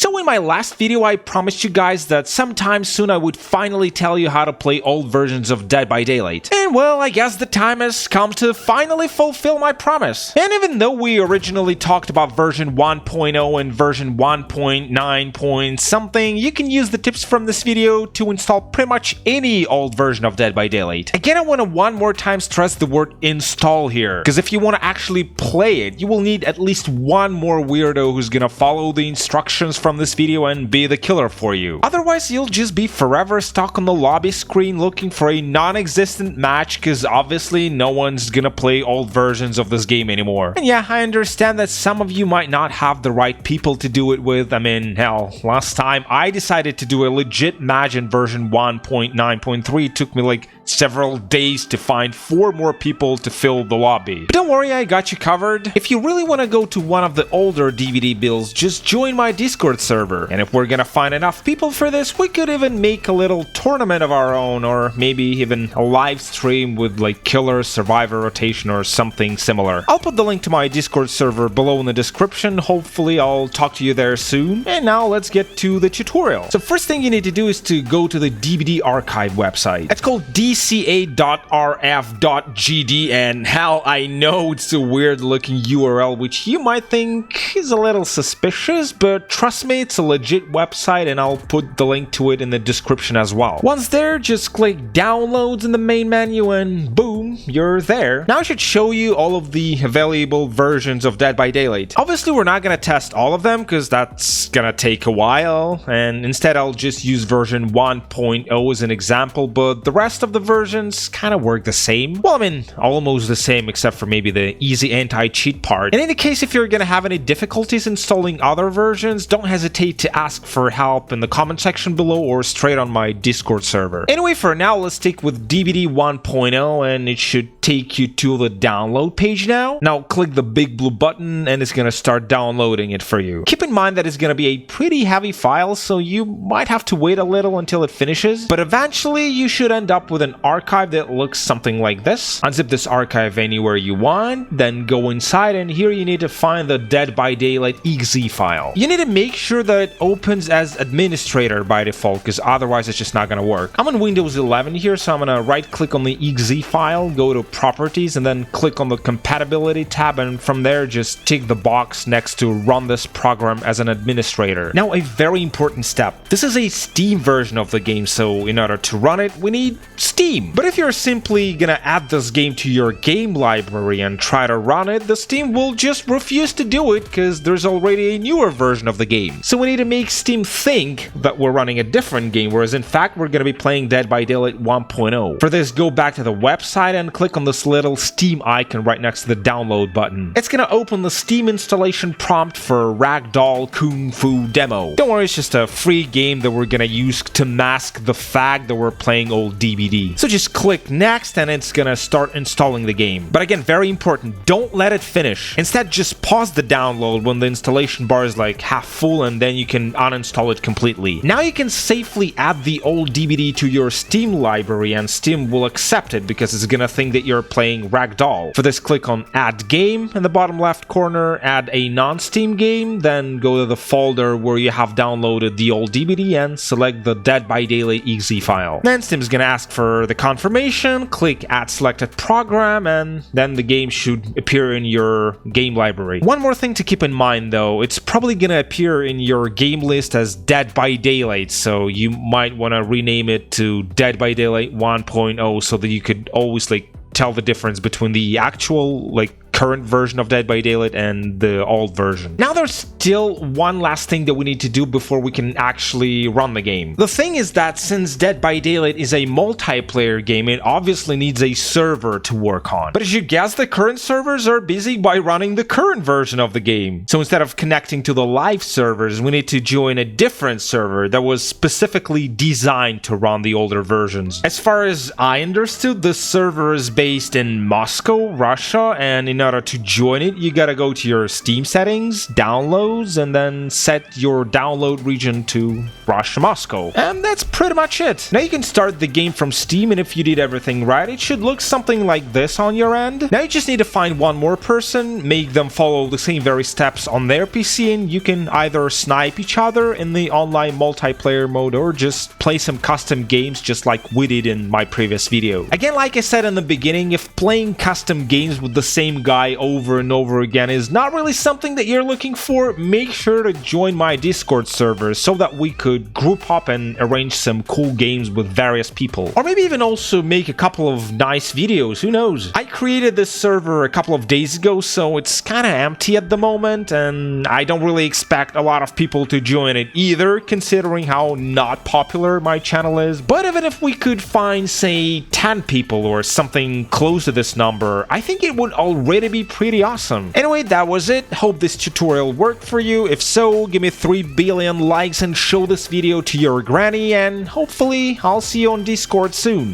So in my last video I promised you guys that sometime soon I would finally tell you how to play old versions of Dead by Daylight. And well, I guess the time has come to finally fulfill my promise. And even though we originally talked about version 1.0 and version 1.9 point something, you can use the tips from this video to install pretty much any old version of Dead by Daylight. Again, I want to one more time stress the word install here, because if you want to actually play it, you will need at least one more weirdo who's gonna follow the instructions from this video and be the killer for you. Otherwise, you'll just be forever stuck on the lobby screen looking for a non-existent match, because obviously no one's gonna play old versions of this game anymore. And yeah, I understand that some of you might not have the right people to do it with. I mean, hell, last time I decided to do a legit match in version 1.9.3, it took me like several days to find 4 more people to fill the lobby. But don't worry, I got you covered. If you really want to go to one of the older DVD builds, just join my Discord server. And if we're gonna find enough people for this, we could even make a little tournament of our own, or maybe even a live stream with like killer survivor rotation or something similar. I'll put the link to my Discord server below in the description. Hopefully I'll talk to you there soon. And now let's get to the tutorial. So first thing you need to do is to go to the DBD archive website. It's called dca.rf.gd, and hell, I know it's a weird looking URL which you might think is a little suspicious, but trust me, it's a legit website and I'll put the link to it in the description as well. Once there, just click downloads in the main menu and boom, you're there. Now I should show you all of the available versions of Dead by Daylight. Obviously we're not gonna test all of them because that's gonna take a while, and instead I'll just use version 1.0 as an example, but the rest of the versions kind of work the same. Well, I mean, almost the same except for maybe the easy anti-cheat part. And in the case if you're gonna have any difficulties installing other versions, don't hesitate to ask for help in the comment section below or straight on my Discord server. Anyway, for now, let's stick with DBD 1.0 and it should take you to the download page now. Now click the big blue button and it's gonna start downloading it for you. Keep in mind that it's gonna be a pretty heavy file, so you might have to wait a little until it finishes, but eventually you should end up with an archive that looks something like this. Unzip this archive anywhere you want, then go inside, and here you need to find the Dead by Daylight exe file. You need to make sure that it opens as administrator by default, because otherwise it's just not gonna work. I'm on Windows 11 here, so I'm gonna right click on the exe file, go to properties, and then click on the compatibility tab, and from there just tick the box next to run this program as an administrator. Now a very important step. This is a Steam version of the game, so in order to run it we need Steam. But if you're simply gonna add this game to your game library and try to run it, the Steam will just refuse to do it because there's already a newer version of the game. So we need to make Steam think that we're running a different game, whereas in fact we're gonna be playing Dead by Daylight 1.0. For this, go back to the website and click on this little Steam icon right next to the download button. It's gonna open the Steam installation prompt for Ragdoll Kung Fu Demo. Don't worry, it's just a free game that we're gonna use to mask the fact that we're playing old DBD. So just click next and it's gonna start installing the game. But again, very important, don't let it finish. Instead, just pause the download when the installation bar is like half full, and then you can uninstall it completely. Now you can safely add the old DBD to your Steam library and Steam will accept it because it's gonna think that you're playing Ragdoll. For this, click on Add Game in the bottom left corner, add a non-Steam game, then go to the folder where you have downloaded the old DBD and select the Dead by Daylight exe file. Then Steam's gonna ask for the confirmation, click Add Selected Program, and then the game should appear in your game library. One more thing to keep in mind though, it's probably gonna appear in your game list as Dead by Daylight, so you might want to rename it to Dead by Daylight 1.0 so that you could always like tell the difference between the actual like current version of Dead by Daylight and the old version. Now there's still one last thing that we need to do before we can actually run the game. The thing is that since Dead by Daylight is a multiplayer game, it obviously needs a server to work on. But as you guess, the current servers are busy by running the current version of the game. So instead of connecting to the live servers, we need to join a different server that was specifically designed to run the older versions. As far as I understood, the server is based in Moscow, Russia, and in order to join it, you gotta go to your Steam settings, downloads, and then set your download region to Russia, Moscow. And that's pretty much it. Now you can start the game from Steam, and if you did everything right, it should look something like this on your end. Now you just need to find one more person, make them follow the same very steps on their PC, and you can either snipe each other in the online multiplayer mode or just play some custom games just like we did in my previous video. Again, like I said in the beginning, if playing custom games with the same guy over and over again is not really something that you're looking for, make sure to join my Discord server so that we could group up and arrange some cool games with various people. Or maybe even also make a couple of nice videos, who knows? I created this server a couple of days ago, so it's kinda empty at the moment, and I don't really expect a lot of people to join it either, considering how not popular my channel is. But even if we could find, say, 10 people or something close to this number, I think it would already be pretty awesome. Anyway, that was it. Hope this tutorial worked for you. If so, give me 3 billion likes and show this video to your granny, and hopefully I'll see you on Discord soon.